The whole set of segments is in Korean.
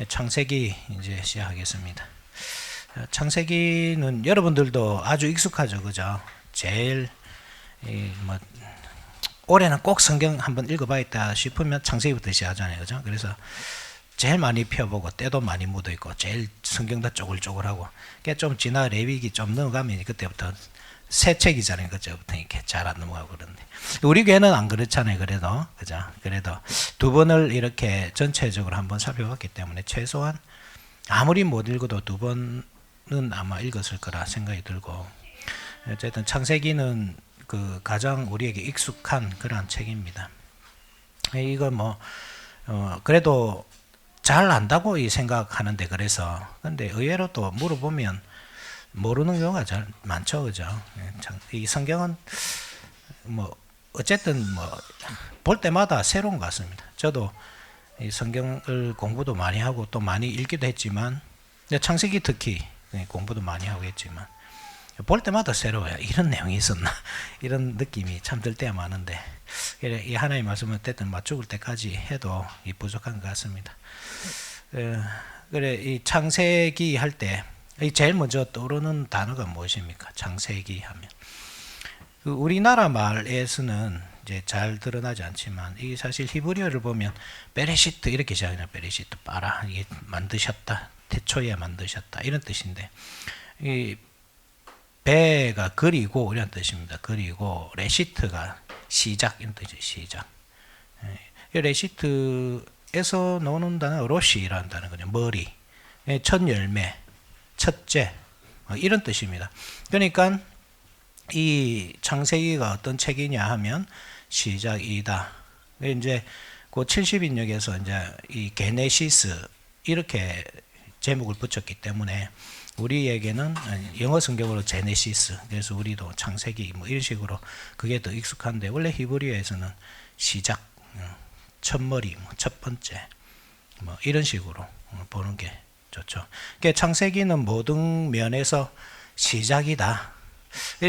창세기 이제 시작하겠습니다. 창세기는 여러분들도 아주 익숙하죠, 그죠? 제일 뭐 올해는 꼭 성경 한번 읽어봐야겠다 싶으면 창세기부터 시작하잖아요, 그죠? 그래서 제일 많이 펴보고 때도 많이 묻어 있고 제일 성경도 쪼글쪼글하고 좀 지나 레위기 좀 넘어가면 그때부터 새 책이잖아요, 그때부터 이렇게 잘 안 넘어가고 그런데 우리 교회는 안 그렇잖아요, 그래도 그죠? 그래도 두 번을 이렇게 전체적으로 한번 살펴봤기 때문에 최소한 아무리 못 읽어도 두 번은 아마 읽었을 거라 생각이 들고, 어쨌든 창세기는 그 가장 우리에게 익숙한 그런 책입니다. 이거 뭐 그래도 잘 안다고 생각하는데, 그래서 근데 의외로 또 물어보면 모르는 경우가 잘 많죠, 그죠? 이 성경은 뭐 어쨌든 뭐 볼 때마다 새로운 것 같습니다. 저도 이 성경을 공부도 많이 하고 또 많이 읽기도 했지만, 창세기 특히 공부도 많이 하고 했지만 볼 때마다 새로워요. 이런 내용이 있었나 이런 느낌이 참 들 때가 많은데, 이 하나의 말씀은 어쨌든 죽을 때까지 해도 부족한 것 같습니다. 그래, 이 창세기 할 때 제일 먼저 떠오르는 단어가 무엇입니까? 창세기 하면 우리나라 말에서는 이제 잘 드러나지 않지만, 이 사실 히브리어를 보면 베레시트 이렇게 시작해요. 베레시트 빠라, 이게 만드셨다, 태초에 만드셨다 이런 뜻인데, 이 베가 그리고 이런 뜻입니다. 그리고 레시트가 시작 이런 뜻이에요. 시작. 레시트에서 나오는 단어 로시라는 단어거든요. 머리, 첫 열매, 첫째 이런 뜻입니다. 그러니까 이 창세기가 어떤 책이냐 하면 시작이다. 이제 그 70인역에서 이제 이 게네시스 이렇게 제목을 붙였기 때문에 우리에게는 영어 성경으로 제네시스, 그래서 우리도 창세기 뭐 이런 식으로 그게 더 익숙한데, 원래 히브리어에서는 시작, 첫머리, 첫 번째 뭐 이런 식으로 보는 게 좋죠. 그러니까 창세기는 모든 면에서 시작이다.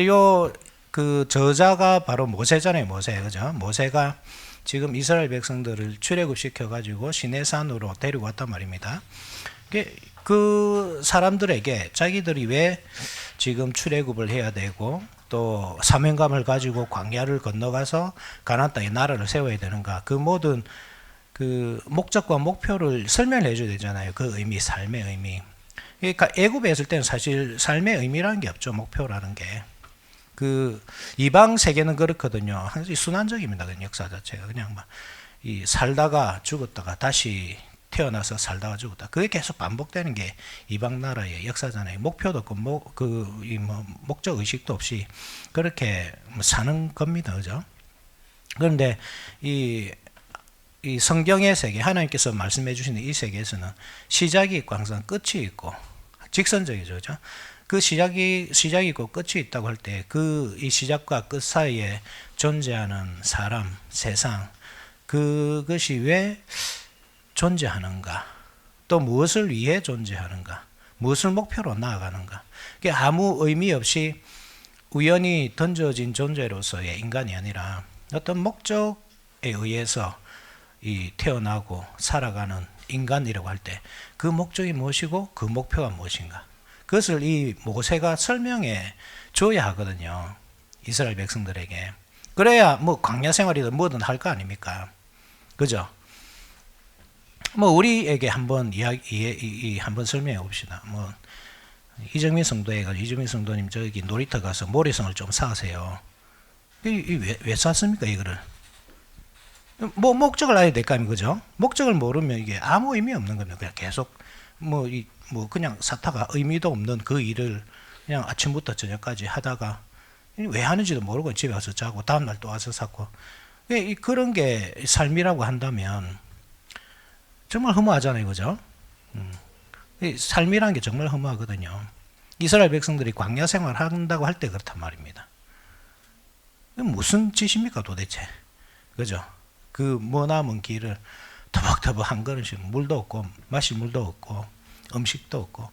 요 그 저자가 바로 모세잖아요, 모세, 그죠? 모세가 지금 이스라엘 백성들을 출애굽시켜 가지고 시내산으로 데리고 왔단 말입니다. 그 사람들에게 자기들이 왜 지금 출애굽을 해야 되고 또 사명감을 가지고 광야를 건너가서 가나안 땅에 나라를 세워야 되는가, 그 모든 그 목적과 목표를 설명해 줘야 되잖아요. 그 의미, 삶의 의미. 그러니까 애굽에 있을 때는 사실 삶의 의미라는 게 없죠. 목표라는 게. 그 이방 세계는 그렇거든요. 순환적입니다. 그 역사 자체가 그냥 막 이 살다가 죽었다가 다시 태어나서 살다가 죽었다. 그게 계속 반복되는 게 이방 나라의 역사잖아요. 목표도 없고 목적 의식도 없이 그렇게 사는 겁니다, 그죠? 그런데 이 성경의 세계, 하나님께서 말씀해 주시는 이 세계에서는 시작이 있고 항상 끝이 있고 직선적이죠, 그죠? 그 시작이 있고 끝이 있다고 할 때 그 이 시작과 끝 사이에 존재하는 사람, 세상, 그것이 왜 존재하는가, 또 무엇을 위해 존재하는가, 무엇을 목표로 나아가는가, 그게 아무 의미 없이 우연히 던져진 존재로서의 인간이 아니라 어떤 목적에 의해서 이 태어나고 살아가는 인간이라고 할 때 그 목적이 무엇이고 그 목표가 무엇인가, 그것을 이 모세가 설명해 줘야 하거든요, 이스라엘 백성들에게. 그래야 뭐 광야 생활이든 뭐든 할 거 아닙니까, 그죠? 뭐 우리에게 한번 한번 설명해 봅시다. 뭐 이정민 성도님 저기 놀이터 가서 모래성을 좀 사세요. 왜 샀습니까, 이거를? 뭐 목적을 알아야 될 거 아닙니까, 그죠? 목적을 모르면 이게 아무 의미 없는 겁니다. 그냥 계속 뭐 그냥 사다가 의미도 없는 그 일을 그냥 아침부터 저녁까지 하다가 왜 하는지도 모르고 집에 와서 자고 다음날 또 와서 사고, 그런 게 삶이라고 한다면 정말 허무하잖아요, 그죠? 삶이라는 게 정말 허무하거든요. 이스라엘 백성들이 광야 생활 한다고 할 때 그렇단 말입니다. 무슨 짓입니까 도대체, 그죠? 그 머나먼 길을 터벅터벅 한 걸음씩, 물도 없고 마실 물도 없고 음식도 없고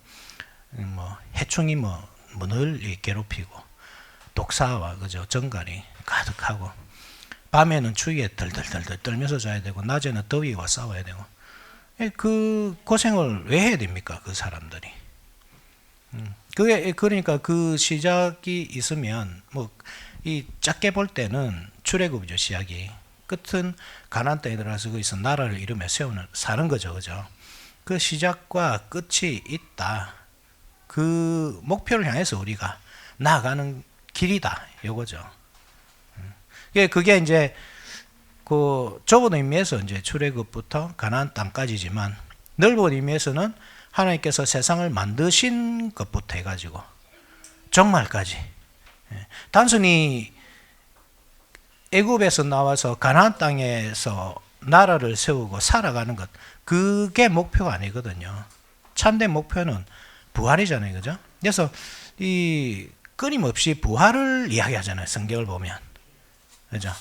뭐 해충이 늘 괴롭히고 독사와 그죠 정갈이 가득하고, 밤에는 추위에 덜덜덜 떨면서 자야 되고 낮에는 더위와 싸워야 되고, 그 고생을 왜 해야 됩니까? 그 사람들이. 그게 그러니까 그 시작이 있으면 뭐 이 작게 볼 때는 출애굽이죠. 시작이 끝은 가나안 땅에 들어가서 거기서 나라를 이루며 세우는 사는 거죠, 그죠? 그 시작과 끝이 있다. 그 목표를 향해서 우리가 나아가는 길이다, 요거죠. 그게 이제 그 좁은 의미에서 이제 출애굽부터 가나안 땅까지지만 넓은 의미에서는 하나님께서 세상을 만드신 것부터 해가지고 종말까지. 단순히 애굽에서 나와서 가나안 땅에서 나라를 세우고 살아가는 것, 그게 목표가 아니거든요. 참된 목표는 부활이잖아요, 그죠? 그래서 이 끊임없이 부활을 이야기하잖아요, 성경을 보면, 그죠?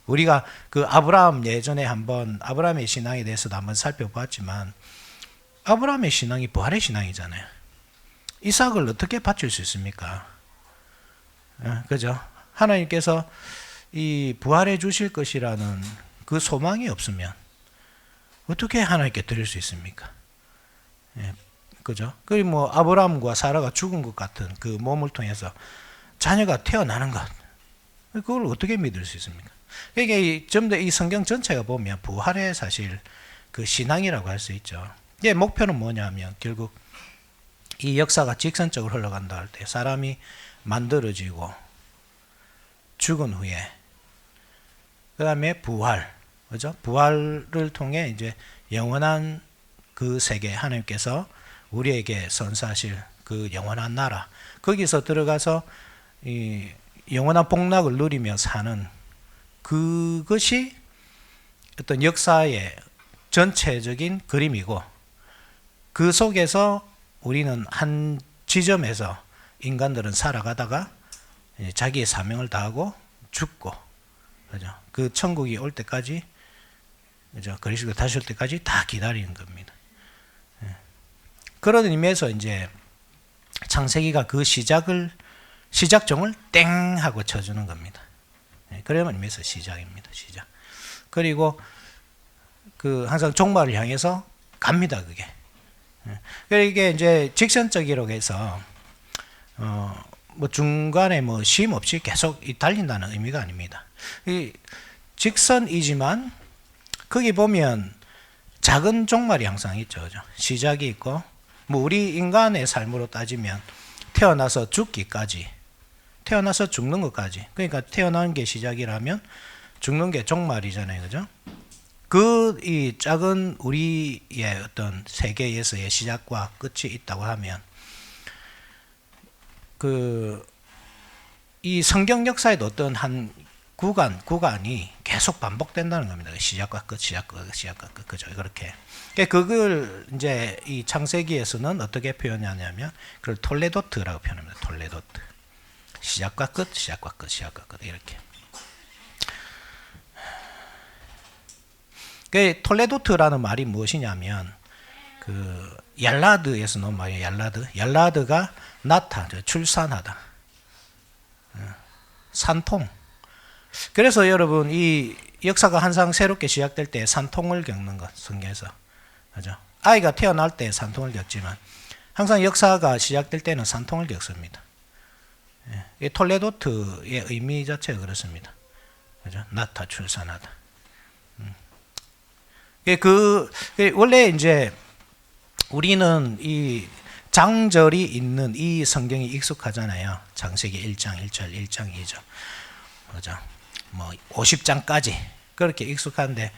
우리가 그 아브라함 예전에 한번 아브라함의 신앙에 대해서도 한번 살펴봤지만 아브라함의 신앙이 부활의 신앙이잖아요. 이삭을 어떻게 바칠 수 있습니까? 그죠? 하나님께서 이 부활해 주실 것이라는 그 소망이 없으면 어떻게 하나님께 드릴 수 있습니까? 그죠? 그리고 뭐 아브라함과 사라가 죽은 것 같은 그 몸을 통해서 자녀가 태어나는 것, 그걸 어떻게 믿을 수 있습니까? 이게 전부 이 성경 전체가 보면 부활의 사실 그 신앙이라고 할 수 있죠. 이게 목표는 뭐냐면 결국 이 역사가 직선적으로 흘러간다 할 때 사람이 만들어지고 죽은 후에 그 다음에 부활, 그죠? 부활을 통해 이제 영원한 그 세계, 하나님께서 우리에게 선사하실 그 영원한 나라, 거기서 들어가서 이 영원한 복락을 누리며 사는 그것이 어떤 역사의 전체적인 그림이고, 그 속에서 우리는 한 지점에서 인간들은 살아가다가 자기의 사명을 다하고 죽고, 그죠? 그 천국이 올 때까지, 그죠? 그리스도가 다시 올 때까지 다 기다리는 겁니다. 그런 의미에서 이제 창세기가 그 시작종을 땡 하고 쳐주는 겁니다. 그런 의미에서 시작입니다. 시작. 그리고 그 항상 종말을 향해서 갑니다. 그게. 이게 이제 직선적이라고 해서 뭐 중간에 뭐 쉼 없이 계속 달린다는 의미가 아닙니다. 이 직선이지만 거기 보면 작은 종말이 항상 있죠, 그죠? 시작이 있고, 뭐 우리 인간의 삶으로 따지면 태어나서 죽기까지, 태어나서 죽는 것까지. 그러니까 태어나는 게 시작이라면 죽는 게 종말이잖아요, 그죠? 그 이 작은 우리의 어떤 세계에서의 시작과 끝이 있다고 하면 그 이 성경 역사에도 어떤 한 구간이 계속 반복된다는 겁니다. 시작과 끝, 시작과 끝, 시작과 끝, 그죠? 그렇게. 그걸 이제 이 창세기에서는 어떻게 표현하냐면 그걸 톨레도트라고 표현합니다. 톨레도트. 시작과 끝, 시작과 끝, 시작과 끝, 이렇게. 그 톨레도트라는 말이 무엇이냐면 그 얄라드에서 나온 말이에요. 얄라드가 낳다, 출산하다, 산통. 그래서 여러분 이 역사가 항상 새롭게 시작될 때 산통을 겪는 것, 성경에서, 그죠? 아이가 태어날 때 산통을 겪지만 항상 역사가 시작될 때는 산통을 겪습니다. 이 톨레도트의 의미 자체가 그렇습니다. 그죠? 낳다, 출산하다. 원래 이제 우리는 이 장절이 있는 이 성경이 익숙하잖아요. 창세기 1장 1절, 1장 2절. 그죠? 뭐 50장까지 그렇게 익숙한데,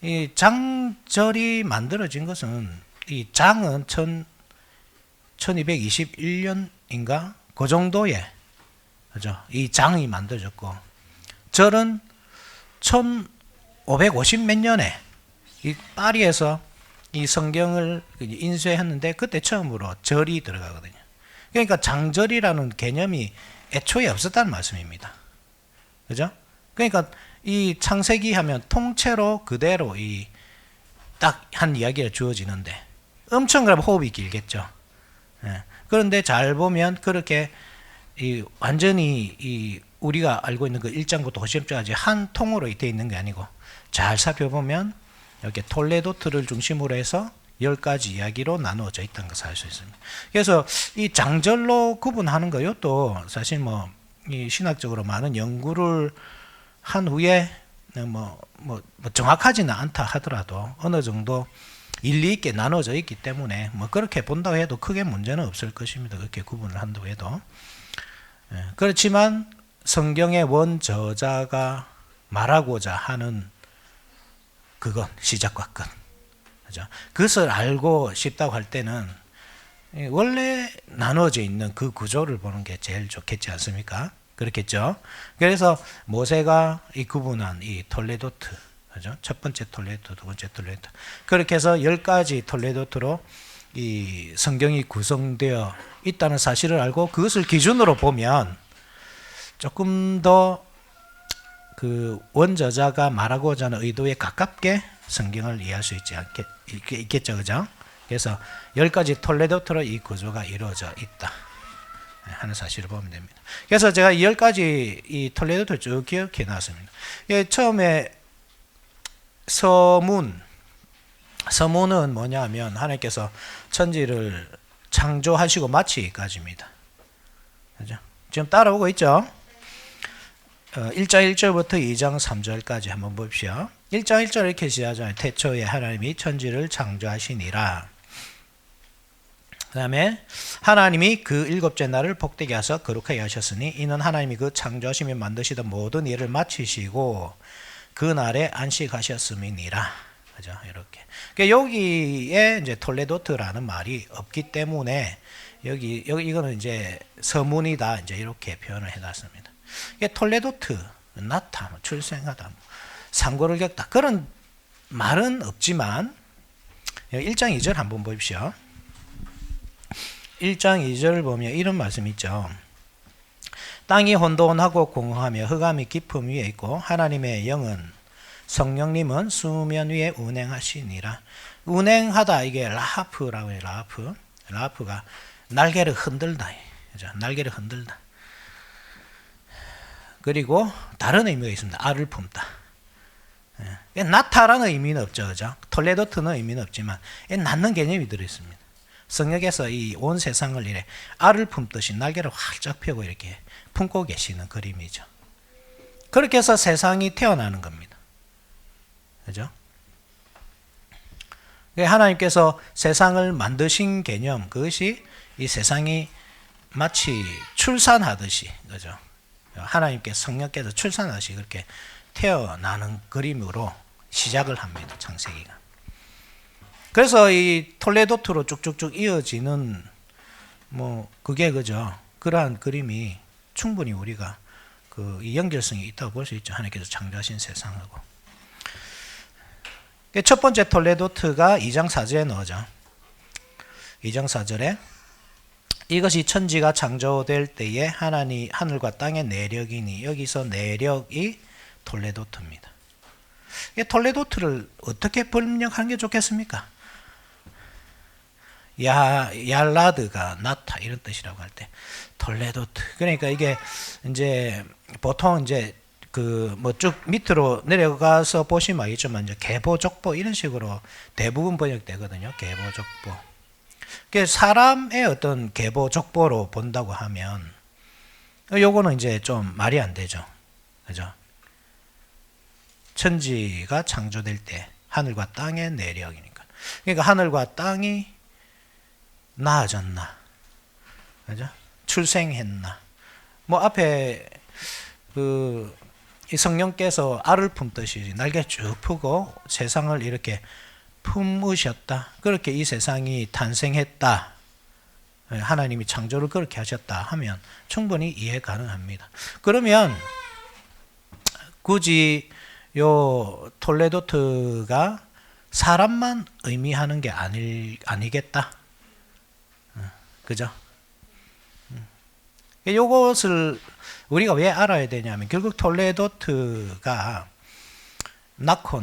이 장절이 만들어진 것은, 이 장은 1221년인가 그 정도에, 그죠? 이 장이 만들어졌고, 절은 1550 몇 년에 이 파리에서 이 성경을 인쇄했는데 그때 처음으로 절이 들어가거든요. 그러니까 장절이라는 개념이 애초에 없었다는 말씀입니다. 그죠? 그러니까 이 창세기 하면 통째로 그대로 이 딱 한 이야기가 주어지는데 엄청 그럼 호흡이 길겠죠. 그런데 잘 보면 그렇게 이 완전히 이 우리가 알고 있는 그 1장부터 50장까지 한 통으로 되어 있는 게 아니고, 잘 살펴보면 이렇게 톨레도트를 중심으로 해서 10가지 이야기로 나누어져 있다는 것을 알 수 있습니다. 그래서 이 장절로 구분하는 거요, 또 사실 이 신학적으로 많은 연구를 한 후에 정확하지는 않다 하더라도 어느 정도 일리 있게 나눠져 있기 때문에 그렇게 본다고 해도 크게 문제는 없을 것입니다. 그렇게 구분을 한다고 해도. 그렇지만 성경의 원저자가 말하고자 하는 그건 시작과 끝. 그죠? 그것을 알고 싶다고 할 때는 원래 나눠져 있는 그 구조를 보는 게 제일 좋겠지 않습니까? 그렇겠죠? 그래서 모세가 이 구분한 이 톨레도트, 그죠? 첫 번째 톨레도트, 두 번째 톨레도트. 그렇게 해서 10가지 톨레도트로 이 성경이 구성되어 있다는 사실을 알고 그것을 기준으로 보면 조금 더 그 원저자가 말하고자 하는 의도에 가깝게 성경을 이해할 수 있겠죠, 그죠? 그래서 10가지 톨레도트로 이 구조가 이루어져 있다 하는 사실을 보면 됩니다. 그래서 제가 10가지 이 톨레도트를 쭉 기억해 놨습니다. 처음에 서문은 뭐냐면 하나님께서 천지를 창조하시고 마치기까지입니다. 그죠? 지금 따라오고 있죠? 1장 1절부터 2장 3절까지 한번 봅시다. 1장 1절 이렇게 시작하잖아요. 태초에 하나님이 천지를 창조하시니라. 그 다음에 하나님이 그 일곱째 날을 복되게 하사 거룩하게 하셨으니 이는 하나님이 그 창조하시며 만드시던 모든 일을 마치시고 그 날에 안식하셨음이니라. 그죠? 이렇게. 그러니까 여기에 이제 톨레도트라는 말이 없기 때문에 여기 이거는 이제 서문이다. 이제 이렇게 표현을 해놨습니다. 톨레도트, 낳다, 출생하다, 상고를 겪다 그런 말은 없지만 1장 2절 한번 보십시오. 1장 2절을 보면 이런 말씀이 있죠. 땅이 혼돈하고 공허하며 흑암이 깊음 위에 있고 하나님의 영은 성령님은 수면 위에 운행하시니라. 운행하다 이게 라하프라고 해요. 라하프가 날개를 흔들다. 그죠? 날개를 흔들다. 그리고 다른 의미가 있습니다. 알을 품다. 낳다라는 의미는 없죠. 그죠? 톨레도트는 의미는 없지만 낳는 개념이 들어있습니다. 성역에서 이 온 세상을 이래 알을 품듯이 날개를 활짝 펴고 이렇게 품고 계시는 그림이죠. 그렇게 해서 세상이 태어나는 겁니다. 그죠? 하나님께서 세상을 만드신 개념, 그것이 이 세상이 마치 출산하듯이, 그죠? 하나님께 성령께서 출산하듯이 그렇게 태어나는 그림으로 시작을 합니다. 창세기가. 그래서 이 톨레도트로 쭉쭉쭉 이어지는 그게 그죠? 그러한 그림이 충분히 우리가 이 연결성이 있다고 볼 수 있죠. 하나님께서 창조하신 세상하고. 첫 번째 톨레도트가 2장 4절에 나오죠. 2장 4절에 이것이 천지가 창조될 때에 하늘과 땅의 내력이니, 여기서 내력이 톨레도트입니다. 톨레도트를 어떻게 번역하는 게 좋겠습니까? 얄라드가 낳다 이런 뜻이라고 할 때 톨레도트. 그러니까 이게 이제 보통 이제 쭉 밑으로 내려가서 보시면 알겠지만 이제 계보족보 이런 식으로 대부분 번역되거든요. 계보족보. 사람의 어떤 계보족보로 본다고 하면 요거는 이제 좀 말이 안 되죠. 그죠? 천지가 창조될 때 하늘과 땅의 내력이니까. 그러니까 하늘과 땅이 나아졌나? 그죠? 출생했나? 앞에 이 성령께서 알을 품듯이 날개 쭉 펴고 세상을 이렇게 품으셨다. 그렇게 이 세상이 탄생했다. 하나님이 창조를 그렇게 하셨다 하면 충분히 이해 가능합니다. 그러면 굳이 요 톨레도트가 사람만 의미하는 게 아니겠다. 그죠? 요것을 우리가 왜 알아야 되냐면 결국 톨레도트가 낳고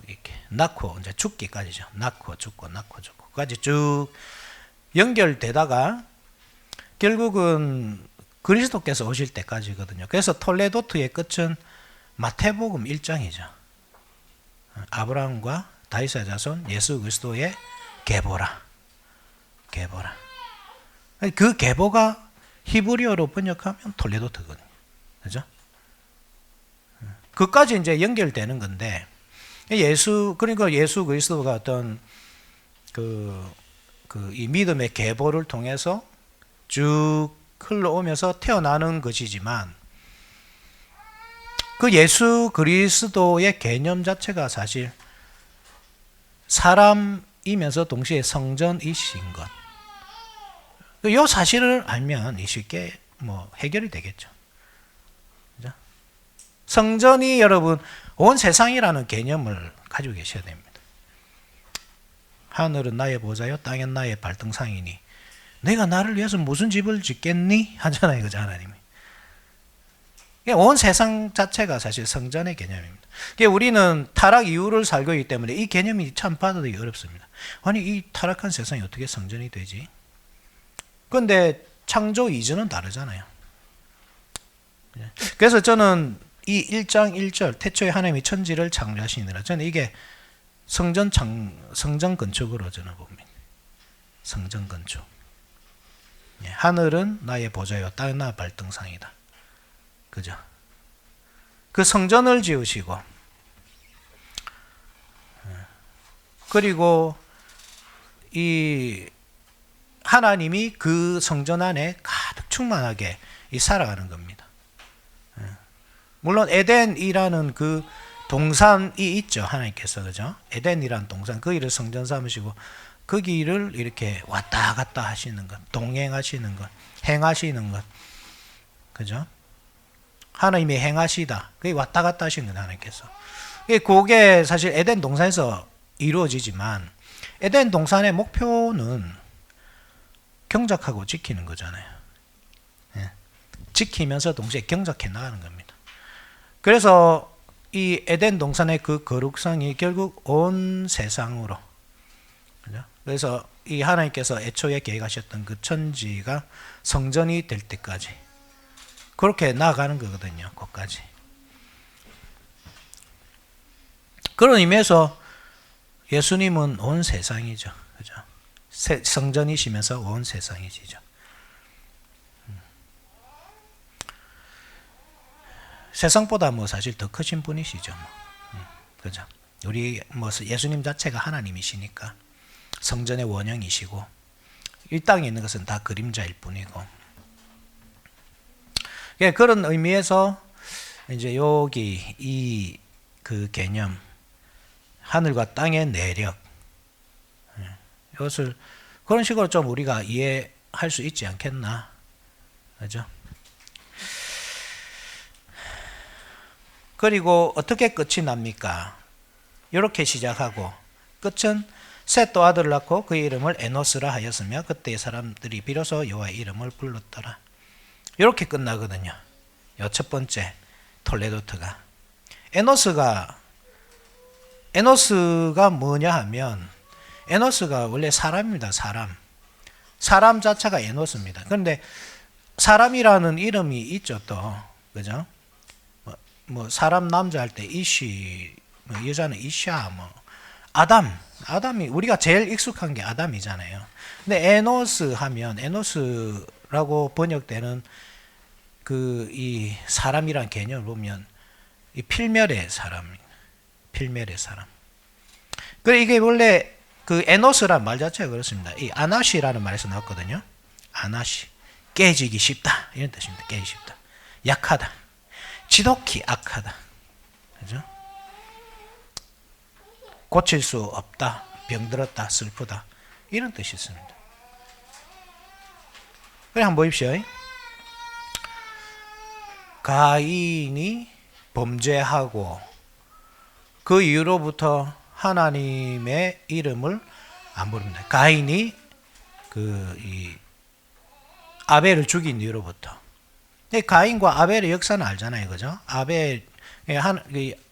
이렇게 낳고 이제 죽기까지죠. 낳고 죽고까지 쭉 연결되다가 결국은 그리스도께서 오실 때까지거든요. 그래서 톨레도트의 끝은 마태복음 1장이죠. 아브라함과 다윗의 자손 예수 그리스도의 계보라. 계보라. 그 계보가 히브리어로 번역하면 톨레도트거든요. 그죠? 그까지 이제 연결되는 건데, 그러니까 예수 그리스도가 어떤 이 믿음의 계보를 통해서 쭉 흘러오면서 태어나는 것이지만, 그 예수 그리스도의 개념 자체가 사실 사람이면서 동시에 성전이신 것. 이 사실을 알면 쉽게 해결이 되겠죠. 그죠? 성전이 여러분 온 세상이라는 개념을 가지고 계셔야 됩니다. 하늘은 나의 보좌요 땅은 나의 발등상이니 내가 나를 위해서 무슨 집을 짓겠니? 하잖아요. 그죠? 하나님이. 온 세상 자체가 사실 성전의 개념입니다. 우리는 타락 이후를 살고 있기 때문에 이 개념이 참 받아들이기 어렵습니다. 아니 이 타락한 세상이 어떻게 성전이 되지? 그런데 창조 이전은 다르잖아요. 그래서 저는 이 1장 1절 태초에 하나님이 천지를 창조하시니라, 저는 이게 성전 건축으로 저는 봅니다. 성전 건축. 하늘은 나의 보좌요 땅은 나의 발등상이다. 그죠? 그 성전을 지으시고, 그리고 이 하나님이 그 성전 안에 가득 충만하게 살아가는 겁니다. 물론 에덴이라는 그 동산이 있죠. 하나님께서. 그죠? 에덴이라는 동산, 거기를 성전 삼으시고 거기를 이렇게 왔다 갔다 하시는 것, 동행하시는 것, 행하시는 것. 그죠? 하나님이 행하시다. 그게 왔다 갔다 하시는 것, 하나님께서. 그게 사실 에덴 동산에서 이루어지지만 에덴 동산의 목표는 경작하고 지키는 거잖아요. 지키면서 동시에 경작해 나가는 겁니다. 그래서 이 에덴 동산의 그 거룩성이 결국 온 세상으로, 그죠? 그래서 이 하나님께서 애초에 계획하셨던 그 천지가 성전이 될 때까지 그렇게 나아가는 거거든요. 거기까지. 그런 의미에서 예수님은 온 세상이죠. 그죠? 성전이시면서 온 세상이시죠. 세상보다 사실 더 크신 분이시죠. 그죠? 우리 예수님 자체가 하나님이시니까 성전의 원형이시고 이 땅에 있는 것은 다 그림자일 뿐이고. 그런 의미에서 이제 여기 이 그 개념, 하늘과 땅의 내력, 이것을 그런 식으로 좀 우리가 이해할 수 있지 않겠나. 그죠? 그리고 어떻게 끝이 납니까? 이렇게 시작하고 끝은 셋 또 아들을 낳고 그의 이름을 에노스라 하였으며 그때의 사람들이 비로소 여호와의 이름을 불렀더라. 이렇게 끝나거든요. 요 첫 번째 톨레도트가. 에노스가 뭐냐 하면 에노스가 원래 사람입니다. 사람 자체가 에노스입니다. 그런데 사람이라는 이름이 있죠. 또 그죠? 사람 남자 할 때 이시, 여자는 이샤, 아담이 우리가 제일 익숙한 게 아담이잖아요. 근데 에노스 하면 에노스라고 번역되는 이 사람이란 개념을 보면 이 필멸의 사람. 그래 이게 원래 그 에노스란 말 자체가 그렇습니다. 이 아나시라는 말에서 나왔거든요. 아나시, 깨지기 쉽다 이런 뜻입니다. 깨지기 쉽다, 약하다, 지독히 악하다, 그죠? 고칠 수 없다, 병들었다, 슬프다 이런 뜻이 있습니다. 그래 한번 보십시오. 가인이 범죄하고 그 이후로부터 하나님의 이름을 안 부릅니다. 가인이 이 아벨을 죽인 이후로부터. 가인과 아벨의 역사는 알잖아요, 그죠?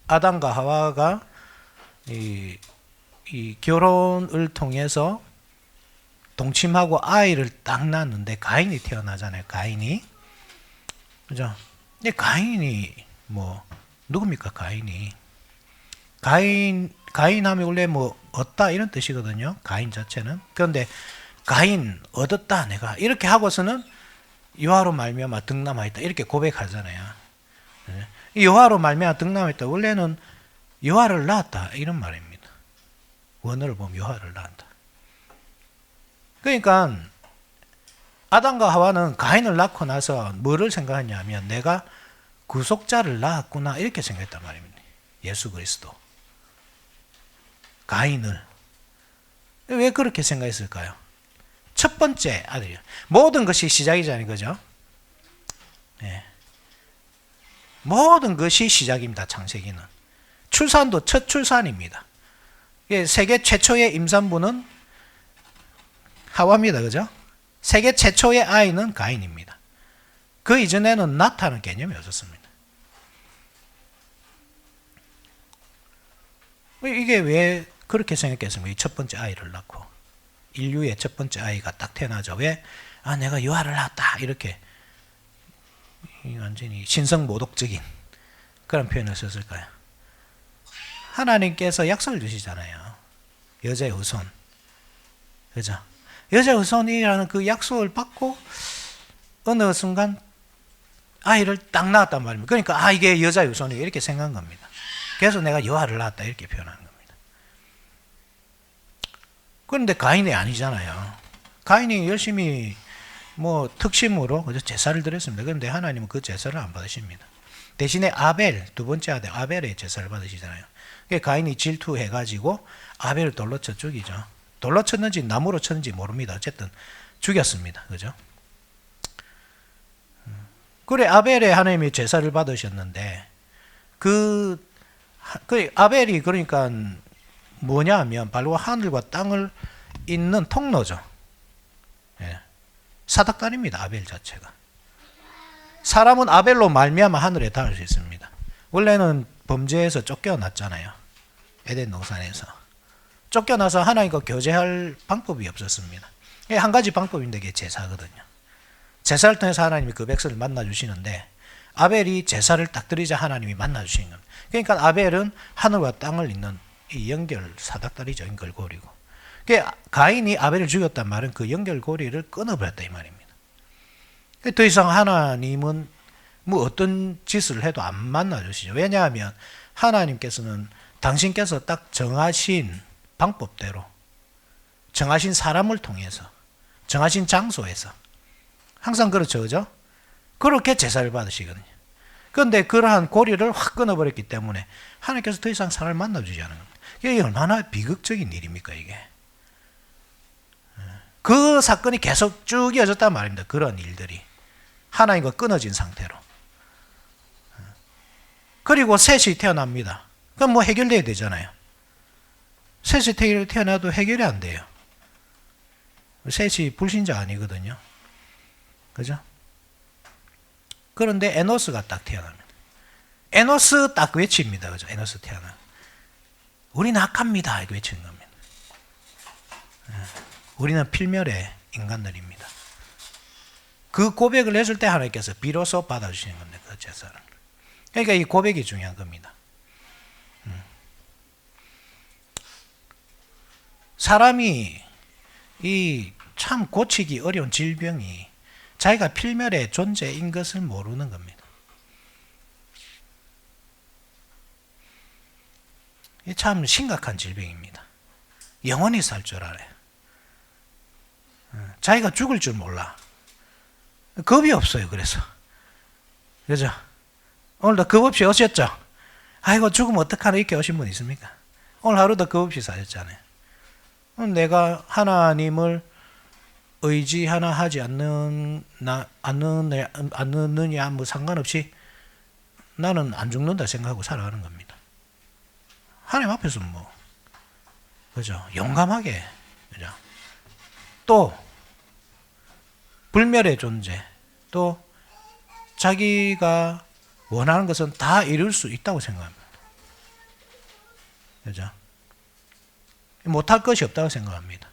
아담과 하와가 이 결혼을 통해서 동침하고 아이를 딱 낳았는데 가인이 태어나잖아요. 가인이, 그죠? 근데 가인이 누굽니까? 가인이 가인함이 원래 뭐 얻다 이런 뜻이거든요. 가인 자체는. 그런데 가인 얻었다 내가 이렇게 하고서는 여호와로 말미암아 득남하였다 이렇게 고백하잖아요. 여호와로 말미암아 득남하였다 원래는 여호와를 낳았다 이런 말입니다. 원어를 보면 여호와를 낳았다. 그러니까 아담과 하와는 가인을 낳고 나서 뭐를 생각했냐면 내가 구속자를 낳았구나 이렇게 생각했단 말입니다. 예수 그리스도. 가인을. 왜 그렇게 생각했을까요? 첫 번째 아들이요. 모든 것이 시작이잖아요. 그죠? 네. 모든 것이 시작입니다. 창세기는. 출산도 첫 출산입니다. 세계 최초의 임산부는 하와입니다. 그죠? 세계 최초의 아이는 가인입니다. 그 이전에는 낳다는 개념이 없었습니다. 이게 왜 그렇게 생각했습니까? 이 첫 번째 아이를 낳고 인류의 첫 번째 아이가 딱 태어나죠. 왜? 내가 여호와를 낳았다 이렇게 완전히 신성모독적인 그런 표현을 썼을까요? 하나님께서 약속을 주시잖아요. 여자의 후손. 그죠? 여자의 후손이라는 그 약속을 받고 어느 순간 아이를 딱 낳았단 말입니다. 그러니까 이게 여자의 후손이 이렇게 생각한 겁니다. 그래서 내가 여호와를 낳았다 이렇게 표현하는 겁니다. 그런데 가인이 아니잖아요. 가인이 열심히 뭐 특심으로 제사를 드렸습니다. 그런데 하나님은 그 제사를 안 받으십니다. 대신에 아벨, 두 번째 아들 아벨의 제사를 받으시잖아요. 가인이 질투해가지고 아벨을 돌로 쳐 죽이죠. 돌로 쳤는지 나무로 쳤는지 모릅니다. 어쨌든 죽였습니다. 그죠? 그래 아벨의 하나님이 제사를 받으셨는데 그 아벨이 그러니까 뭐냐 하면 바로 하늘과 땅을 잇는 통로죠. 사닥다리입니다. 아벨 자체가. 사람은 아벨로 말미암아 하늘에 닿을 수 있습니다. 원래는 범죄에서 쫓겨났잖아요. 에덴 동산에서. 쫓겨나서 하나님과 교제할 방법이 없었습니다. 한 가지 방법인데 그게 제사거든요. 제사를 통해서 하나님이 그 백성을 만나주시는데 아벨이 제사를 딱 드리자 하나님이 만나주시는 겁니다. 그러니까 아벨은 하늘과 땅을 잇는 이 연결 사닥다리죠. 연결고리고. 가인이 아벨을 죽였단 말은 그 연결고리를 끊어버렸다 이 말입니다. 더 이상 하나님은 뭐 어떤 짓을 해도 안 만나주시죠. 왜냐하면 하나님께서는 당신께서 딱 정하신 방법대로 정하신 사람을 통해서 정하신 장소에서 항상 그렇죠. 그죠? 그렇게 제사를 받으시거든요. 그런데 그러한 고리를 확 끊어버렸기 때문에 하나님께서 더 이상 사람을 만나주지 않은 겁니다. 이게 얼마나 비극적인 일입니까 이게. 그 사건이 계속 쭉 이어졌단 말입니다. 그런 일들이. 하나님과 끊어진 상태로. 그리고 셋이 태어납니다. 그럼 뭐 해결돼야 되잖아요. 셋이 태어나도 해결이 안 돼요. 셋이 불신자 아니거든요. 그죠? 그런데 에노스가 딱 태어납니다. 에노스 딱 외칩니다. 그죠? 에노스 태어나. 우리는 악합니다. 이렇게 외치는 겁니다. 우리는 필멸의 인간들입니다. 그 고백을 해줄 때 하나님께서 비로소 받아주시는 겁니다. 그 제사를. 그러니까 이 고백이 중요한 겁니다. 사람이 이 참 고치기 어려운 질병이 자기가 필멸의 존재인 것을 모르는 겁니다. 이 참 심각한 질병입니다. 영원히 살 줄 알아요. 자기가 죽을 줄 몰라. 겁이 없어요. 그래서 그죠? 오늘도 겁 없이 오셨죠? 아이고 죽으면 어떡하나 이렇게 오신 분 있습니까? 오늘 하루도 겁 없이 사셨잖아요. 내가 하나님을 의지하나 하지 않느냐 뭐 상관없이 나는 안 죽는다 생각하고 살아가는 겁니다. 하나님 앞에서 뭐 그죠? 용감하게 그죠? 또 불멸의 존재, 또 자기가 원하는 것은 다 이룰 수 있다고 생각합니다. 그죠? 못할 것이 없다고 생각합니다.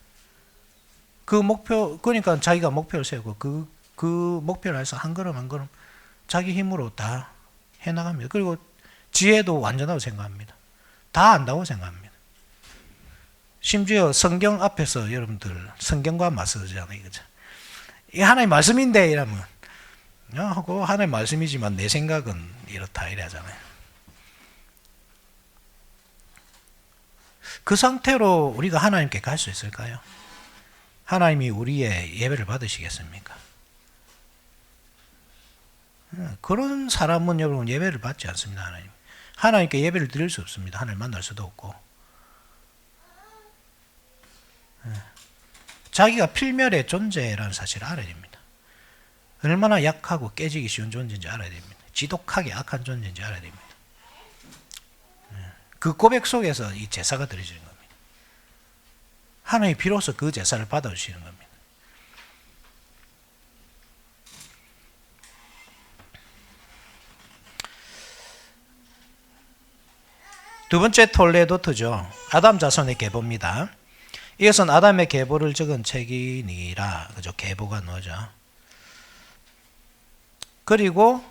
그 목표, 그러니까 자기가 목표를 세우고 그 목표를 해서 한 걸음 한 걸음 자기 힘으로 다 해나갑니다. 그리고 지혜도 완전하다고 생각합니다. 다 안다고 생각합니다. 심지어 성경 앞에서 여러분들 성경과 맞서잖아요. 그죠? 이게 하나님 말씀인데 이러면 하고 하나님 말씀이지만 내 생각은 이렇다 이러잖아요. 그 상태로 우리가 하나님께 갈 수 있을까요? 하나님이 우리의 예배를 받으시겠습니까? 그런 사람은 여러분 예배를 받지 않습니다. 하나님께 예배를 드릴 수 없습니다. 하나님 만날 수도 없고. 자기가 필멸의 존재라는 사실을 알아야 됩니다. 얼마나 약하고 깨지기 쉬운 존재인지 알아야 됩니다. 지독하게 악한 존재인지 알아야 됩니다. 그 고백 속에서 이 제사가 드려지는 겁니다. 하나님이 비로소 그 제사를 받아주시는 겁니다. 두 번째 톨레도트죠. 아담 자손의 계보입니다. 이것은 아담의 계보를 적은 책이니라. 그죠? 계보가 뭐죠? 그리고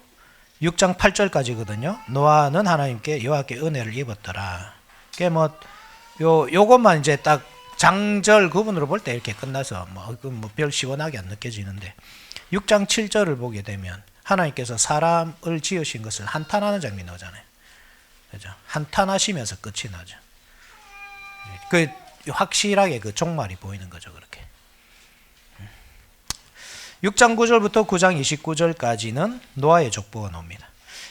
6장 8절까지거든요. 노아는 하나님께 여호와께 은혜를 입었더라. 그게 요것만 이제 딱 장절 구분으로 볼 때 이렇게 끝나서 별 시원하게 안 느껴지는데 6장 7절을 보게 되면 하나님께서 사람을 지으신 것을 한탄하는 장면이 나오잖아요. 그죠? 한탄하시면서 끝이 나죠. 그 확실하게 그 종말이 보이는 거죠. 그렇게. 6장 9절부터 9장 29절까지는 노아의 족보가 나옵니다.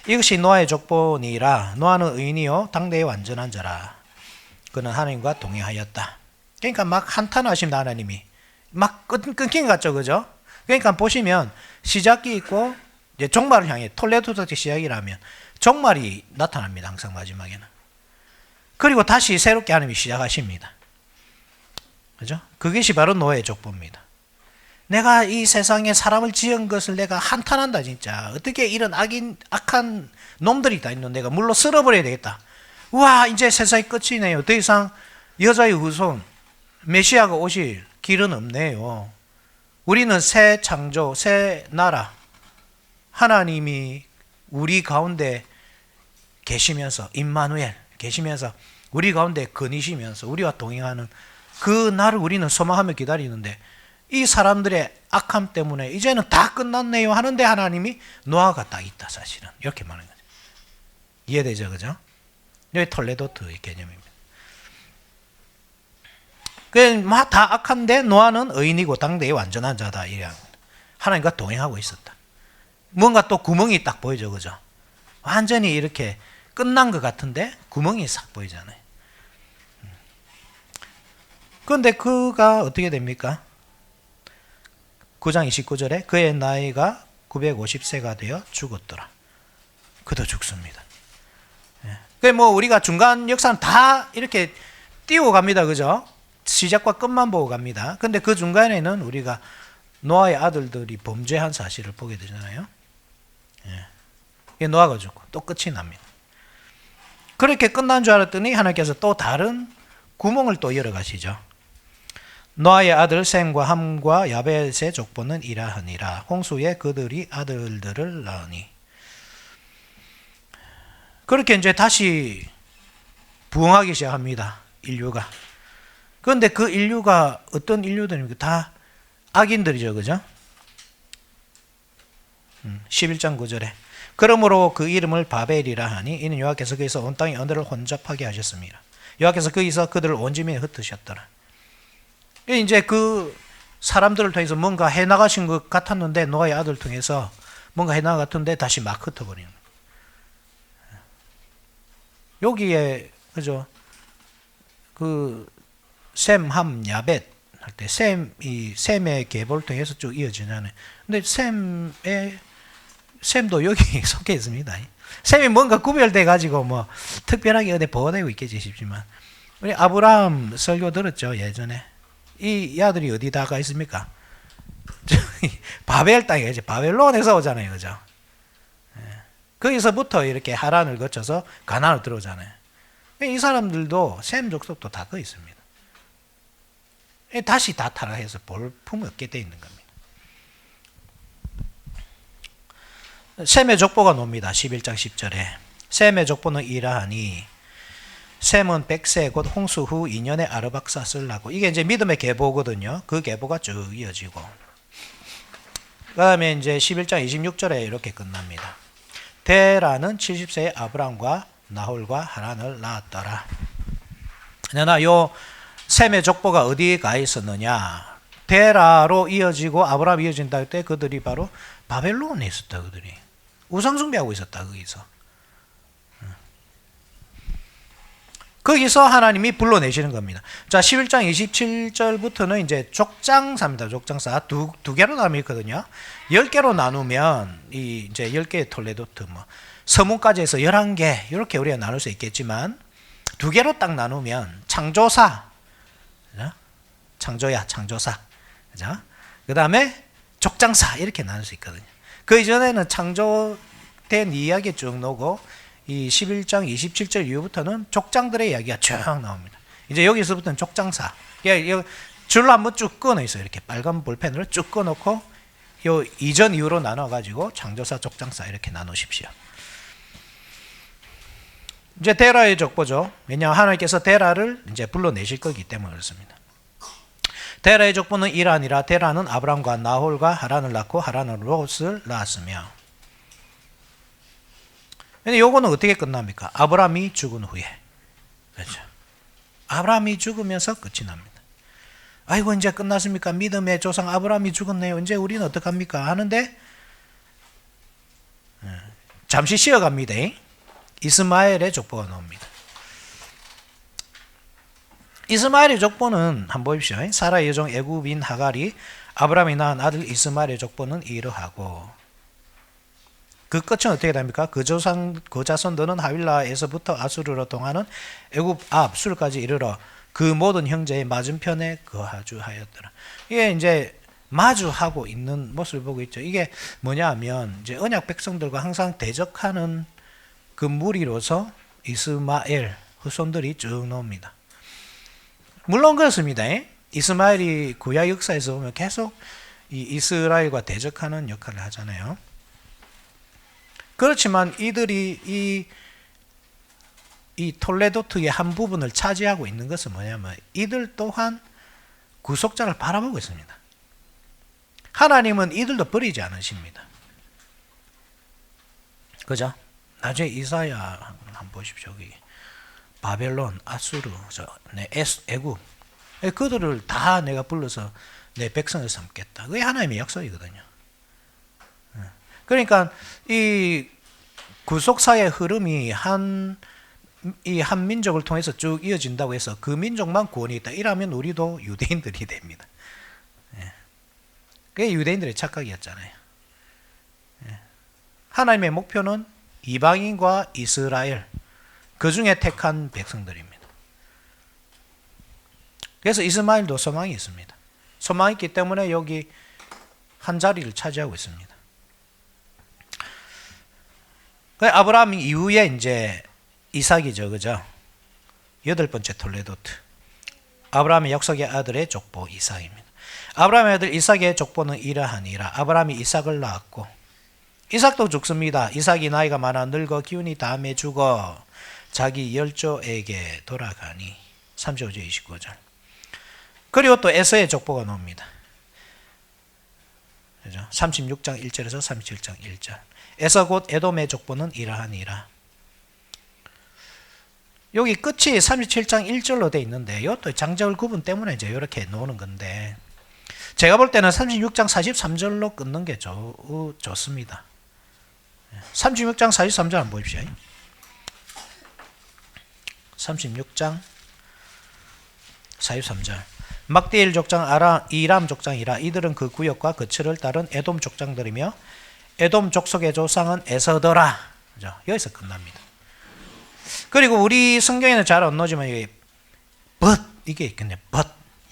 이것이 노아의 족보니라. 노아는 의인이요 당대의 완전한 자라. 그는 하나님과 동행하였다. 그러니까 막 한탄하십니다. 하나님이. 막 끊긴 것 같죠. 그죠? 그러니까 보시면 시작이 있고 이제 종말을 향해 톨레도트 시작이라면 종말이 나타납니다. 항상 마지막에는. 그리고 다시 새롭게 하나님이 시작하십니다. 그죠? 그것이 바로 노아의 족보입니다. 내가 이 세상에 사람을 지은 것을 내가 한탄한다 진짜. 어떻게 이런 악한 놈들이 다 있는 내가 물로 쓸어버려야 되겠다. 우와 이제 세상이 끝이네요. 더 이상 여자의 후손 메시아가 오실 길은 없네요. 우리는 새 창조, 새 나라 하나님이 우리 가운데 계시면서 임마누엘 계시면서 우리 가운데 거니시면서 우리와 동행하는 그 날을 우리는 소망하며 기다리는데 이 사람들의 악함 때문에 이제는 다 끝났네요 하는데 하나님이 노아가 딱 있다 사실은 이렇게 말하는 거죠. 이해되죠? 그죠? 여기 톨레도트의 개념입니다. 막 다 악한데 노아는 의인이고 당대의 완전한 자다. 이래 하나님과 동행하고 있었다. 뭔가 또 구멍이 딱 보이죠. 그죠? 완전히 이렇게 끝난 것 같은데 구멍이 싹 보이잖아요. 그런데 그가 어떻게 됩니까? 9장 29절에 그의 나이가 950세가 되어 죽었더라. 그도 죽습니다. 그 우리가 중간 역사는 다 이렇게 띄워 갑니다. 그죠? 시작과 끝만 보고 갑니다. 근데 그 중간에는 우리가 노아의 아들들이 범죄한 사실을 보게 되잖아요. 노아가 죽고 또 끝이 납니다. 그렇게 끝난 줄 알았더니 하나님께서 또 다른 구멍을 또 열어가시죠. 노아의 아들 셈과 함과 야벳의 족보는 이러하니라. 홍수에 그들이 아들들을 낳으니. 그렇게 이제 다시 부흥하기 시작합니다. 인류가. 그런데 그 인류가 어떤 인류들입니까? 다 악인들이죠. 그죠? 11장 9절에 그러므로 그 이름을 바벨이라 하니 이는 여호와께서 거기서 온 땅의 언어를 혼잡하게 하셨습니다. 여호와께서 거기서 그들을 온 지면에 흩으셨더라. 이제 그 사람들을 통해서 뭔가 해나가신 것 같았는데 노아의 아들 통해서 뭔가 해나갔던데 다시 막 흩어버리는 거예요. 여기에 그죠? 그 셈, 함, 야벳 할 때 셈의 계보를 통해서 쭉 이어지잖아요. 근데 셈도 여기 속해 있습니다. 셈이 뭔가 구별돼 가지고 특별하게 어디 보호되고 있겠지 싶지만 우리 아브라함 설교 들었죠 예전에. 이 아들이 어디다가 있습니까? 바벨 땅에 이제 바벨론에서 오잖아요, 그죠? 거기서부터 이렇게 하란을 거쳐서 가나안으로 들어오잖아요. 이 사람들도 셈 족속도 다 거기 있습니다. 다시 다 타락해서 볼품이 없게 돼 있는 겁니다. 셈의 족보가 나옵니다. 11장 10절에 셈의 족보는 이러하니 셈은 백세 곧 홍수 후 2년의 아르박사 쓰려고. 이게 이제 믿음의 계보거든요. 그 계보가 쭉 이어지고. 그 다음에 이제 11장 26절에 이렇게 끝납니다. 데라는 70세의 아브람과 나홀과 하란을 낳았더라. 그러나 요 셈의 족보가 어디에 가 있었느냐? 데라로 이어지고 아브람 이어진다 할 때 그들이 바로 바벨론에 있었다. 그들이 우상 숭배하고 있었다. 거기서 하나님이 불러내시는 겁니다. 자, 11장 27절부터는 이제 족장사입니다. 족장사. 두 개로 나누면 있거든요. 10개로 나누면, 이제 10개의 톨레도트, 서문까지 해서 11개, 이렇게 우리가 나눌 수 있겠지만, 2개로 딱 나누면, 창조사. 그죠? 창조야, 창조사. 그죠? 그 다음에 족장사, 이렇게 나눌 수 있거든요. 그 이전에는 창조된 이야기 쭉 나오고, 이 11장 27절 이후부터는 족장들의 이야기가 쭉 나옵니다. 이제 여기서부터는 족장사. 줄로 한번 쭉 끊어 있어요. 이렇게 빨간 볼펜으로 쭉 끊어놓고 요 이전 이후로 나눠가지고 창조사, 족장사 이렇게 나누십시오. 이제 데라의 족보죠. 왜냐하면 하나님께서 데라를 이제 불러내실 거기 때문에 그렇습니다. 데라의 족보는 이란이라. 데라는 아브람과 나홀과 하란을 낳고 하란은 롯을 낳았으며. 근데 요거는 어떻게 끝납니까? 아브람이 죽은 후에. 그렇죠. 아브람이 죽으면서 끝이 납니다. 아이고, 이제 끝났습니까? 믿음의 조상 아브람이 죽었네요. 이제 우리는 어떡합니까? 하는데, 잠시 쉬어갑니다. 이스마엘의 족보가 나옵니다. 이스마엘의 족보는 한번 보십시오. 사라의 여종 애굽인 하갈이 아브람이 낳은 아들 이스마엘의 족보는 이러하고, 그 끝은 어떻게 됩니까? 그 자손들은 하윌라에서부터 아수르로 통하는 애굽 앞 술까지 이르러 그 모든 형제의 맞은편에 거하주하였더라. 이게 이제 마주하고 있는 모습을 보고 있죠. 이게 뭐냐 하면 이제 언약 백성들과 항상 대적하는 그 무리로서 이스마엘 후손들이 쭉 나옵니다. 물론 그렇습니다. 이스마엘이 구약 역사에서 보면 계속 이 이스라엘과 대적하는 역할을 하잖아요. 그렇지만 이들이 이 톨레도트의 한 부분을 차지하고 있는 것은 뭐냐면 이들 또한 구속자를 바라보고 있습니다. 하나님은 이들도 버리지 않으십니다. 그죠? 나중에 이사야 한번 보십시오. 여기 바벨론, 아수르, 애굽, 그들을 다 내가 불러서 내 백성을 삼겠다. 그게 하나님의 약속이거든요. 그러니까 이 구속사의 흐름이 한 민족을 통해서 쭉 이어진다고 해서 그 민족만 구원이 있다. 이러면 우리도 유대인들이 됩니다. 그게 유대인들의 착각이었잖아요. 하나님의 목표는 이방인과 이스라엘, 그 중에 택한 백성들입니다. 그래서 이스마엘도 소망이 있습니다. 소망이 있기 때문에 여기 한 자리를 차지하고 있습니다. 아브라함 이후에 이제 이삭이죠. 그죠? 8번째 톨레도트. 아브라함의 약속의 아들의 족보 이삭입니다. 아브라함의 아들 이삭의 족보는 이러하니라. 아브라함이 이삭을 낳았고 이삭도 죽습니다. 이삭이 나이가 많아 늙어 기운이 다음에 죽어 자기 열조에게 돌아가니. 35절 29절. 그리고 또 에서의 족보가 나옵니다. 그죠? 36장 1절에서 37장 1절. 에서 곧 에돔의 족보는 이러하니라. 여기 끝이 37장 1절로 돼 있는데 이것도 장절 구분 때문에 이제 이렇게 놓는 건데 제가 볼 때는 36장 43절로 끊는 게 좋습니다. 36장 43절 한번 보십시오. 36장 43절. 막디엘 족장 이람 족장이라. 이들은 그 구역과 그 철을 따른 에돔 족장들이며 에돔 족속의 조상은 에서더라. 여기서 끝납니다. 그리고 우리 성경에는 잘 안 나오지만 이게 있겠네.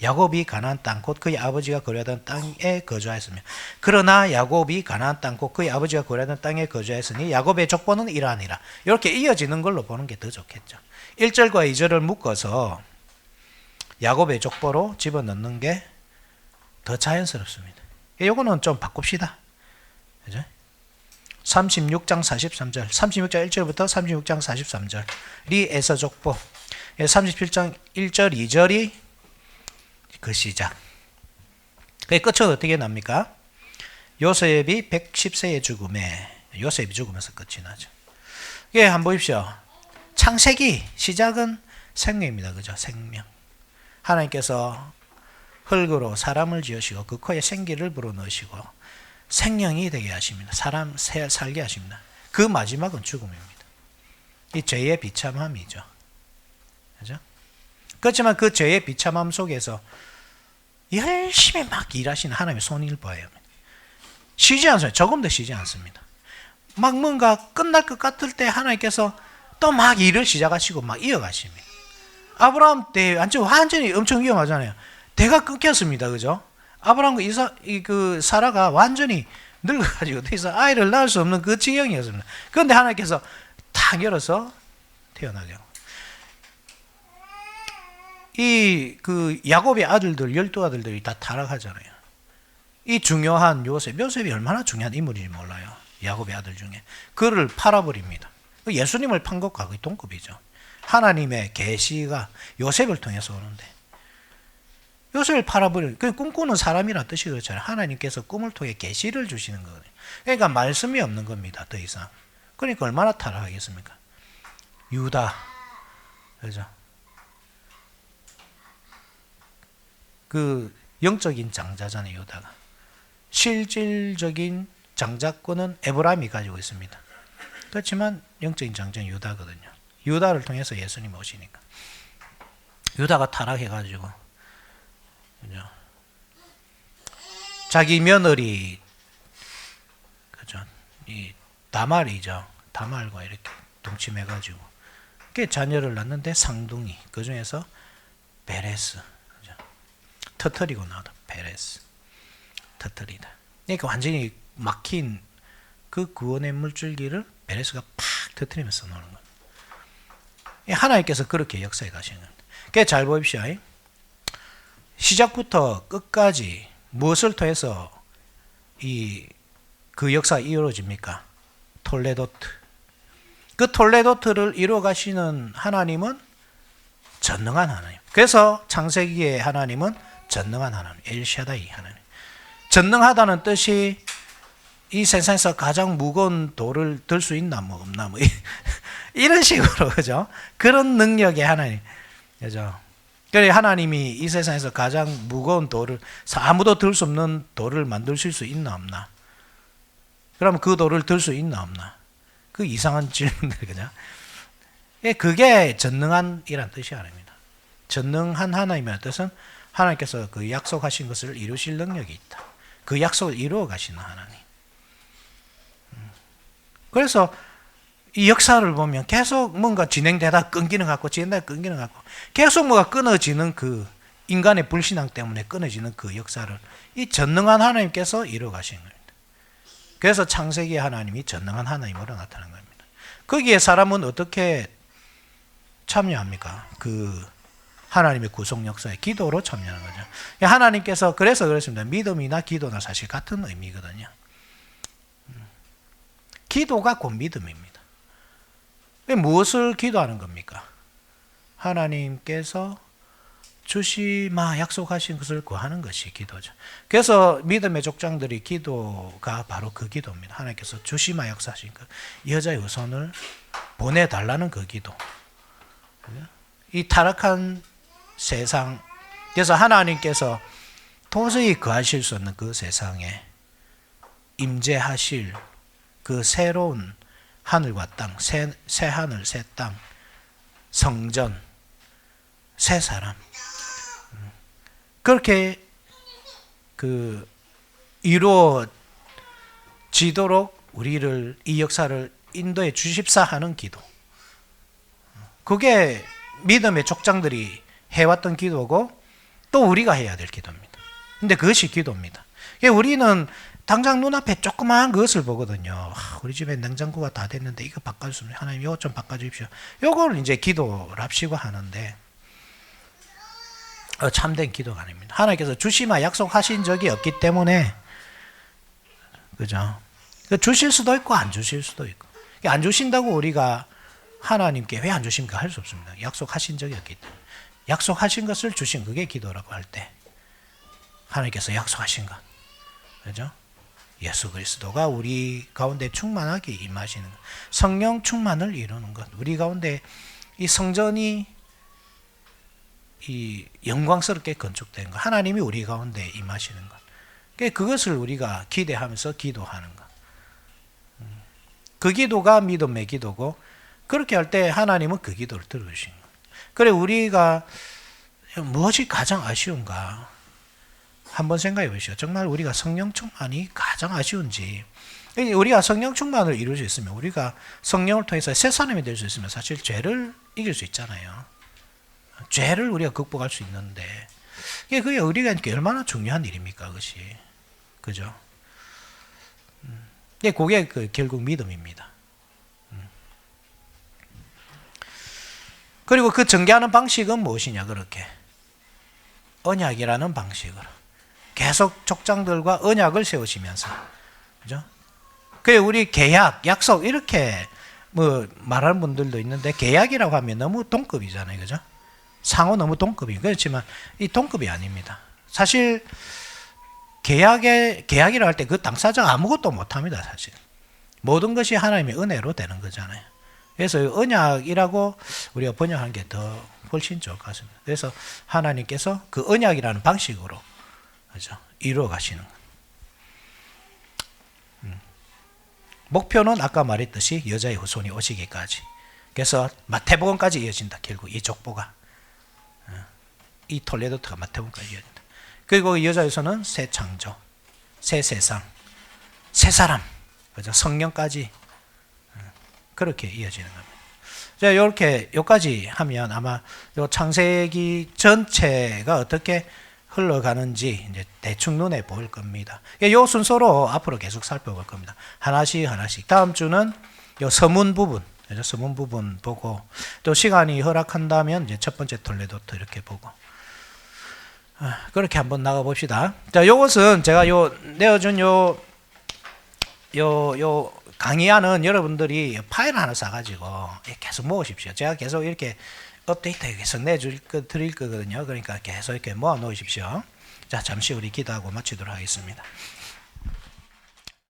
야곱이 가나안 땅 곧 그의 아버지가 거류하던 땅에 거주하였으며. 그러나 야곱이 가나안 땅 곧 그의 아버지가 거류하던 땅에 거주하였으니 야곱의 족보는 이러하니라. 이렇게 이어지는 걸로 보는 게 더 좋겠죠. 1절과 2절을 묶어서 야곱의 족보로 집어넣는 게 더 자연스럽습니다. 이거는 좀 바꿉시다. 그죠? 36장 43절, 36장 1절부터 36장 43절이 에서족보, 37장 1절 2절이 그 시작. 그 끝은 어떻게 납니까? 요셉이 110세의 죽음에, 요셉이 죽으면서 끝이 나죠. 이게 한번 보십시오. 창세기 시작은 생명입니다. 그죠? 생명. 하나님께서 흙으로 사람을 지으시고 그 코에 생기를 불어넣으시고 생명이 되게 하십니다. 사람 살게 하십니다. 그 마지막은 죽음입니다. 이 죄의 비참함이죠. 그죠? 그렇지만 그 죄의 비참함 속에서 열심히 막 일하시는 하나님의 손을 봐야 합니다. 쉬지 않습니다. 조금도 쉬지 않습니다. 막 뭔가 끝날 것 같을 때 하나님께서 또 막 일을 시작하시고 막 이어가십니다. 아브라함 때 완전히 엄청 위험하잖아요. 대가 끊겼습니다. 그죠? 아브라함과 그 사라가 완전히 늙어가지고 더 이상 아이를 낳을 수 없는 그 지경이었습니다. 그런데 하나님께서 탁 열어서 태어나게 하고. 그 야곱의 아들들, 12아들들이 다 타락하잖아요. 이 중요한 요셉이 얼마나 중요한 인물인지 몰라요. 야곱의 아들 중에. 그를 팔아버립니다. 예수님을 판 것과 거의 동급이죠. 하나님의 계시가 요셉을 통해서 오는데 요셉을 팔아버리는, 그 꿈꾸는 사람이란 뜻이 그렇잖아요. 하나님께서 꿈을 통해 계시를 주시는 거거든요. 그러니까 말씀이 없는 겁니다. 더 이상. 그러니까 얼마나 타락하겠습니까? 유다, 그죠? 그 영적인 장자잖아요. 유다가. 실질적인 장자권은 에브라임이 가지고 있습니다. 그렇지만 영적인 장자는 유다거든요. 유다를 통해서 예수님이 오시니까. 유다가 타락해가지고, 그죠? 자기 며느리, 그죠? 이 다말이죠. 다말과 이렇게 동침해가지고, 그 자녀를 낳는데 쌍둥이, 그 중에서 베레스, 그죠? 터트리고 나오다. 베레스. 터트리다. 그러니까 완전히 막힌 그 구원의 물줄기를 베레스가 팍 터트리면서 노는 거예요. 하나님께서 그렇게 역사에 가시는 겁니다. 그러니까 잘 보십시오. 시작부터 끝까지 무엇을 통해서 그 역사가 이루어집니까? 톨레도트. 그 톨레도트를 이루어 가시는 하나님은 전능한 하나님. 그래서 창세기의 하나님은 전능한 하나님, 엘샤다이 하나님. 전능하다는 뜻이 이 세상에서 가장 무거운 돌을 들 수 있나 뭐 없나 뭐 이런 식으로, 그죠? 그런 능력의 하나님, 그죠? 그래 하나님이 이 세상에서 가장 무거운 돌을, 아무도 들 수 없는 돌을 만드실 수 있나 없나? 그럼 그 돌을 들 수 있나 없나? 그 이상한 질문들, 그죠? 그게 전능한이란 뜻이 아닙니다. 전능한 하나님의 뜻은 하나님께서 그 약속하신 것을 이루실 능력이 있다. 그 약속을 이루어 가시는 하나님. 그래서 이 역사를 보면 계속 뭔가 진행되다 끊기는 것 같고, 진행되다 끊기는 것 같고, 계속 뭐가 끊어지는 그 인간의 불신앙 때문에 끊어지는 그 역사를 이 전능한 하나님께서 이루어 가시는 겁니다. 그래서 창세기 하나님이 전능한 하나님으로 나타난 겁니다. 거기에 사람은 어떻게 참여합니까? 그 하나님의 구속 역사에 기도로 참여하는 거죠. 하나님께서 그래서 그렇습니다. 믿음이나 기도나 사실 같은 의미거든요. 기도가 곧 믿음입니다. 무엇을 기도하는 겁니까? 하나님께서 주시마 약속하신 것을 구하는 것이 기도죠. 그래서 믿음의 족장들이 기도가 바로 그 기도입니다. 하나님께서 주시마 약속하신 것, 여자의 후손을 보내달라는 그 기도. 이 타락한 세상, 그래서 하나님께서 도저히 거하실 수 없는 그 세상에 임재하실 그 새로운 하늘과 땅, 새 하늘, 새 땅, 성전, 새 사람, 그렇게 그 이루어지도록 우리를, 이 역사를 인도해 주십사 하는 기도. 그게 믿음의 족장들이 해왔던 기도고 또 우리가 해야 될 기도입니다. 근데 그것이 기도입니다. 우리는 당장 눈앞에 조그마한 것을 보거든요. 우리 집에 냉장고가 다 됐는데 이거 바꿔주시면 하나님 이거 좀 바꿔주십시오. 이걸 이제 기도랍시고 하는데 참된 기도가 아닙니다. 하나님께서 주시마 약속하신 적이 없기 때문에, 그죠? 주실 수도 있고 안 주실 수도 있고. 안 주신다고 우리가 하나님께 왜 안 주십니까? 할 수 없습니다. 약속하신 적이 없기 때문에. 약속하신 것을 주신 그게 기도라고 할 때 하나님께서 약속하신 것, 그죠? 예수 그리스도가 우리 가운데 충만하게 임하시는 것, 성령 충만을 이루는 것, 우리 가운데 이 성전이 이 영광스럽게 건축된 것, 하나님이 우리 가운데 임하시는 것, 그것을 우리가 기대하면서 기도하는 것, 그 기도가 믿음의 기도고, 그렇게 할 때 하나님은 그 기도를 들어주시는 것. 그래 우리가 무엇이 가장 아쉬운가 한번 생각해 보시죠. 정말 우리가 성령 충만이 가장 아쉬운지. 우리가 성령 충만을 이룰 수 있으면, 우리가 성령을 통해서 새 사람이 될 수 있으면 사실 죄를 이길 수 있잖아요. 죄를 우리가 극복할 수 있는데, 그게 우리가 얼마나 중요한 일입니까, 그것이. 그죠? 그게 결국 믿음입니다. 그리고 그 전개하는 방식은 무엇이냐, 그렇게. 언약이라는 방식으로. 계속 족장들과 언약을 세우시면서. 그죠? 그래, 우리 계약, 약속, 이렇게 뭐 말하는 분들도 있는데, 계약이라고 하면 너무 동급이잖아요. 그죠? 상호 너무 동급이. 그렇지만 이 동급이 아닙니다. 사실, 계약이라고 할 때 그 당사자가 아무것도 못 합니다, 사실. 모든 것이 하나님의 은혜로 되는 거잖아요. 그래서 언약이라고 우리가 번역하는 게 더 훨씬 좋을 것 같습니다. 그래서 하나님께서 그 언약이라는 방식으로, 그죠? 이루어 가시는 것. 목표는 아까 말했듯이 여자의 후손이 오시기까지. 그래서 마태복음까지 이어진다. 결국 이 족보가. 이 톨레도트가 마태복음까지 이어진다. 그리고 여자의 후손은 새 창조, 새 세상, 새 사람, 그죠? 성령까지 그렇게 이어지는 겁니다. 자, 이렇게 여기까지 하면 아마 요 창세기 전체가 어떻게 흘러가는지 이제 대충 눈에 보일 겁니다. 이 순서로 앞으로 계속 살펴볼 겁니다. 하나씩 하나씩. 다음 주는 요 서문 부분, 서문 부분 보고, 또 시간이 허락한다면 이제 첫 번째 톨레도트 이렇게 보고, 그렇게 한번 나가 봅시다. 자, 요것은 제가 내어준 요 강의안은 여러분들이 파일 하나 사가지고 계속 모으십시오. 제가 계속 이렇게 업데이트 계속 드릴 거거든요. 그러니까 계속 이렇게 모아 놓으십시오. 자, 잠시 우리 기도하고 마치도록 하겠습니다.